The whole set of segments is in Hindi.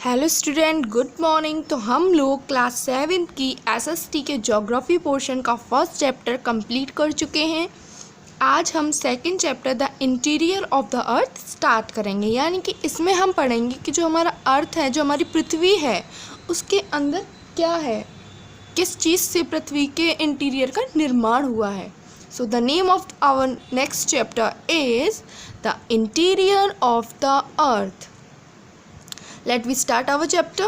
Hello student, good morning. तो हम लोग क्लास 7 की एसएसटी के ज्योग्राफी पोर्शन का फर्स्ट चैप्टर कंप्लीट कर चुके हैं। आज हम second chapter the interior of the earth start करेंगे। यानी कि इसमें हम पढ़ेंगे कि जो हमारा अर्थ है, जो हमारी पृथ्वी है, उसके अंदर क्या है, किस चीज़ से पृथ्वी के इंटीरियर का निर्माण हुआ है। So the name of our next chapter is the interior of the earth. Let we start our chapter.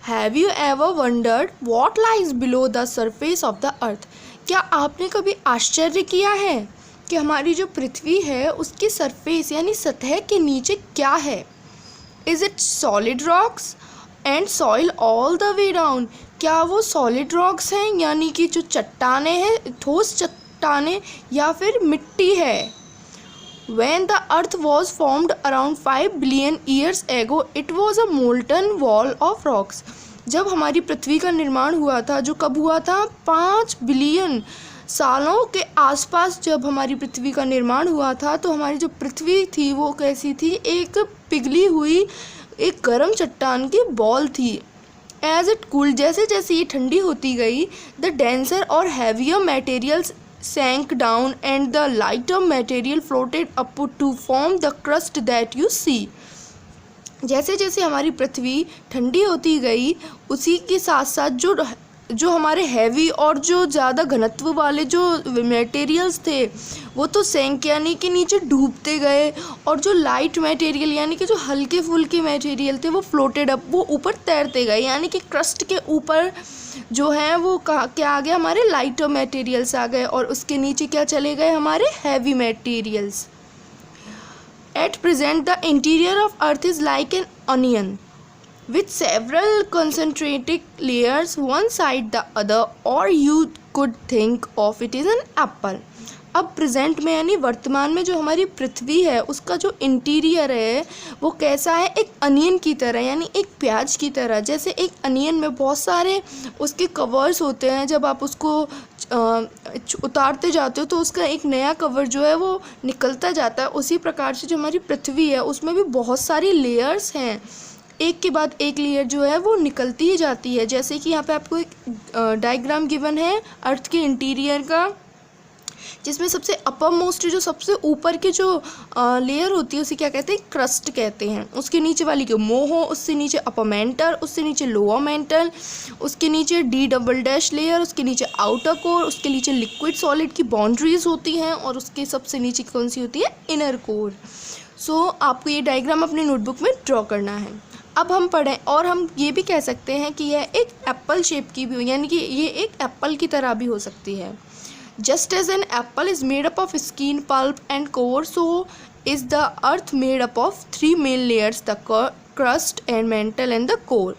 Have you ever wondered what lies below the surface of the earth? क्या आपने कभी आश्चर्य किया है कि हमारी जो पृथ्वी है उसकी सरफेस यानी सतह के नीचे क्या है? Is it solid rocks and soil all the way down? क्या वो solid rocks हैं यानी कि जो चट्टानें हैं, ठोस चट्टानें, या फिर मिट्टी है? When the earth was formed around 5 billion years ago, it was a molten wall of rocks. जब हमारी पृथ्वी का निर्माण हुआ था, जो कब हुआ था? 5 बिलियन सालों के आसपास जब हमारी पृथ्वी का निर्माण हुआ था, तो हमारी जो पृथ्वी थी वो कैसी थी? एक पिघली हुई एक गर्म चट्टान की बॉल थी। एज इट कूल्ड, जैसे जैसे ये ठंडी होती गई, द डेंसर और heavier materials sank down and the lighter material floated up to form the crust that you see. जैसे जैसे हमारी पृथ्वी ठंडी होती गई, उसी के साथ साथ जो हमारे हैवी और जो ज़्यादा घनत्व वाले जो मटेरियल्स थे वो तो सैंक यानी कि नीचे डूबते गए, और जो लाइट मटेरियल यानी कि जो हल्के फुल्के मटेरियल थे वो फ्लोटेड अप, वो ऊपर तैरते गए। यानी कि क्रस्ट के ऊपर जो है वो क्या आ गया? हमारे लाइटर मटेरियल्स आ गए, और उसके नीचे क्या चले गए? हमारे heavy materials. At present the interior of earth is like an onion with several concentric layers one side the other, or you could think of it as an apple. अब प्रेजेंट में यानी वर्तमान में जो हमारी पृथ्वी है उसका जो इंटीरियर है वो कैसा है? एक अनियन की तरह, यानी एक प्याज की तरह। जैसे एक अनियन में बहुत सारे उसके कवर्स होते हैं, जब आप उसको उतारते जाते हो तो उसका एक नया कवर जो है वो निकलता जाता है। उसी प्रकार से जो हमारी पृथ्वी है उसमें भी बहुत सारी लेयर्स हैं, एक के बाद एक लेयर जो है वो निकलती ही जाती है। जैसे कि यहाँ पे आपको एक डायग्राम गिवन है अर्थ के इंटीरियर का, जिसमें सबसे अपर मोस्ट जो सबसे ऊपर की जो लेयर होती है उसे क्या कहते हैं? क्रस्ट कहते हैं। उसके नीचे वाली को मोहो, उससे नीचे अपर मेंटल, उससे नीचे लोअर मेंटल, उसके नीचे डी डबल डैश लेयर, उसके नीचे आउटर कोर, उसके नीचे लिक्विड सॉलिड की बाउंड्रीज होती हैं, और उसके सबसे नीचे कौन सी होती है? Inner core. सो आपको ये डायग्राम अपनी नोटबुक में ड्रॉ करना है। अब हम पढ़ें, और हम ये भी कह सकते हैं कि यह एक एप्पल शेप की भी हो, यानी कि ये एक एप्पल की तरह भी हो सकती है। Just as an apple is made up of skin, pulp and core, so is the earth made up of 3 main layers, the crust and mantle and the core.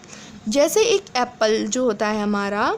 जैसे एक एप्पल जो होता है हमारा,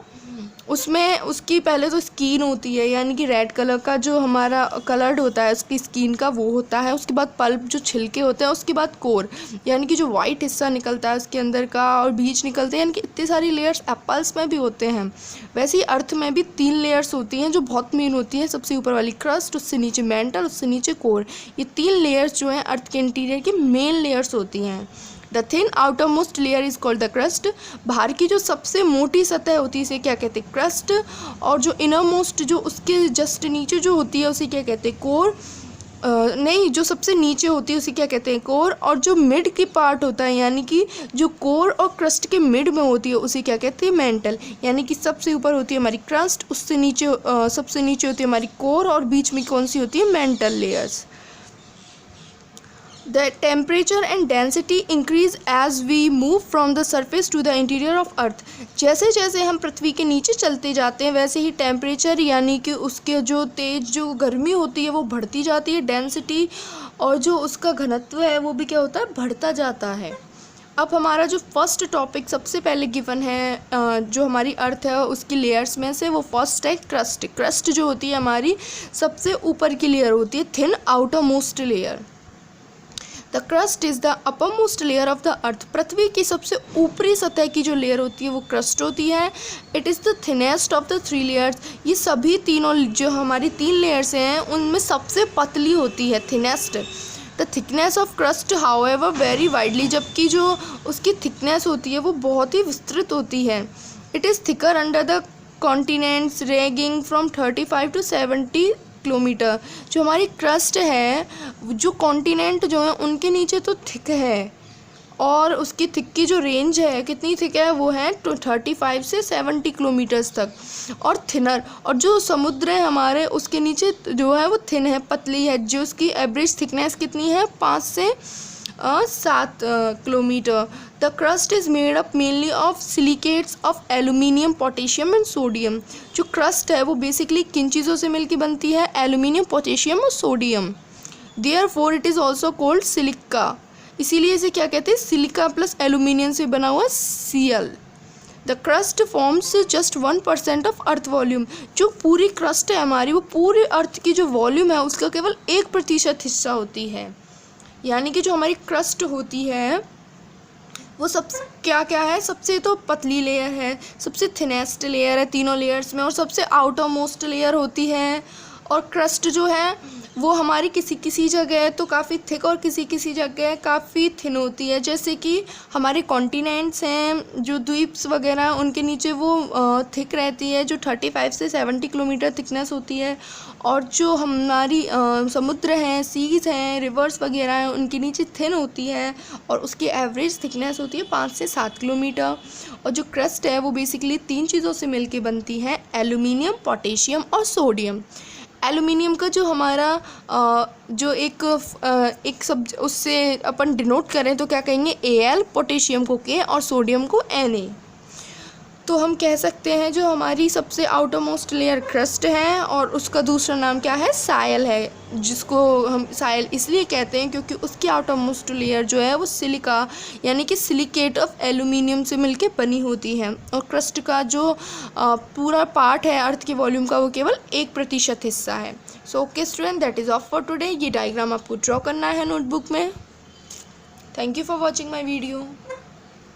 उसमें उसकी पहले तो स्किन होती है, यानी कि रेड कलर का जो हमारा कलर्ड होता है उसकी स्किन का वो होता है। उसके बाद पल्प जो छिलके होते हैं, उसके बाद कोर यानी कि जो वाइट हिस्सा निकलता है उसके अंदर का, और बीज निकलते हैं। यानी कि इतनी सारी लेयर्स एप्पल्स में भी होते हैं। वैसे ही अर्थ में भी 3 लेयर्स होती हैं जो बहुत मेन होती है। सबसे ऊपर वाली क्रस्ट, उससे नीचे मेंटल, उससे नीचे कोर। ये 3 लेयर्स जो हैं अर्थ के इंटीरियर की मेन लेयर्स होती हैं। The thin outer most layer is called the crust. बाहर की जो सबसे मोटी सतह होती है इसे क्या कहते हैं? क्रस्ट। और जो इनर मोस्ट जो उसके जस्ट नीचे जो होती है उसे क्या कहते हैं? कोर। नहीं, जो सबसे नीचे होती है उसे क्या कहते हैं? कोर। और जो मिड की पार्ट होता है, यानी कि जो कोर और क्रस्ट के मिड में होती है उसे क्या कहते हैं? मेंटल। यानी कि सबसे ऊपर होती है हमारी क्रस्ट, उससे नीचे सबसे नीचे होती है हमारी कोर, और बीच में कौन सी होती है? Mental layers. The temperature and density increase as we move from the surface to the interior of earth. जैसे जैसे हम पृथ्वी के नीचे चलते जाते हैं वैसे ही टेम्परेचर यानी कि उसके जो तेज जो गर्मी होती है वो बढ़ती जाती है, डेंसिटी और जो उसका घनत्व है वो भी क्या होता है? बढ़ता जाता है। अब हमारा जो फर्स्ट टॉपिक सबसे पहले गिवन है जो हमारी अर्थ है उसकी लेयर्स में से, वो फर्स्ट है क्रस्ट। क्रस्ट जो होती है हमारी सबसे ऊपर की लेयर होती है, thin outer most layer. The crust is the upper most layer of the earth. पृथ्वी की सबसे ऊपरी सतह की जो लेयर होती है वो क्रस्ट होती है। It is the thinnest of the 3 layers. ये सभी तीनों जो हमारी 3 लेयर्स हैं उनमें सबसे पतली होती है, thinnest. The thickness of crust however very widely, जबकि जो उसकी थिकनेस होती है वो बहुत ही विस्तृत होती है। It is thicker under the continents ragging from 35 to 70 kilometre. जो हमारी क्रस्ट है, जो कॉन्टिनेंट जो है उनके नीचे तो थिक है, और उसकी थिक की जो रेंज है कितनी थिक है, वो है 35 से 70 किलोमीटर्स तक। और थिनर, और जो समुद्र है हमारे उसके नीचे जो है वो थिन है, पतली है, जो उसकी एवरेज थिकनेस कितनी है 5 से 7 kilometre. The crust is made up mainly of silicates of aluminium, potassium and sodium. जो क्रस्ट है वो बेसिकली किन चीज़ों से मिलकर बनती है, एल्यूमिनियम, पोटेशियम और sodium. Therefore it is also called silica, इसीलिए इसे क्या कहते हैं, सिलिका प्लस एल्यूमिनियम से बना हुआ Cl। The crust forms just 1% of earth volume. जो पूरी क्रस्ट है हमारी, वो पूरी अर्थ की जो वॉल्यूम है उसका केवल 1% हिस्सा होती है। यानी कि जो हमारी क्रस्ट होती है वो सब क्या क्या है, सबसे तो पतली लेयर है, सबसे थिनेस्ट लेयर है तीनों लेयर्स में, और सबसे आउटर मोस्ट लेयर होती है। और क्रस्ट जो है वो हमारी किसी किसी जगह तो काफ़ी थिक और किसी किसी जगह काफ़ी थिन होती है। जैसे कि हमारे कॉन्टिनेंट्स हैं, जो द्वीप्स वगैरह, उनके नीचे वो थिक रहती है, जो 35 से 70 किलोमीटर थिकनेस होती है। और जो हमारी समुद्र हैं, सीज़ हैं, रिवर्स वगैरह हैं, उनके नीचे थिन होती है, और उसकी एवरेज थिकनेस होती है 5 से 7 किलोमीटर। और जो क्रस्ट है वो बेसिकली 3 चीज़ों से मिलके बनती है, एल्यूमिनियम, पोटेशियम और सोडियम। एल्यूमिनियम का जो हमारा जो एक सब उससे अपन डिनोट करें तो क्या कहेंगे, Al, पोटेशियम को K और सोडियम को Na। तो हम कह सकते हैं जो हमारी सबसे आउटर मोस्ट लेयर क्रस्ट है, और उसका दूसरा नाम क्या है, सायल है, जिसको हम सायल इसलिए कहते हैं क्योंकि उसकी आउटर मोस्ट लेयर जो है वो सिलिका यानी कि सिलिकेट ऑफ एल्यूमिनियम से मिलके बनी होती है। और क्रस्ट का जो पूरा पार्ट है अर्थ के वॉल्यूम का, वो केवल 1% हिस्सा है। So okay student, that is of for today. ये डायग्राम आपको ड्रॉ करना है नोटबुक में। Thank you for watching my video.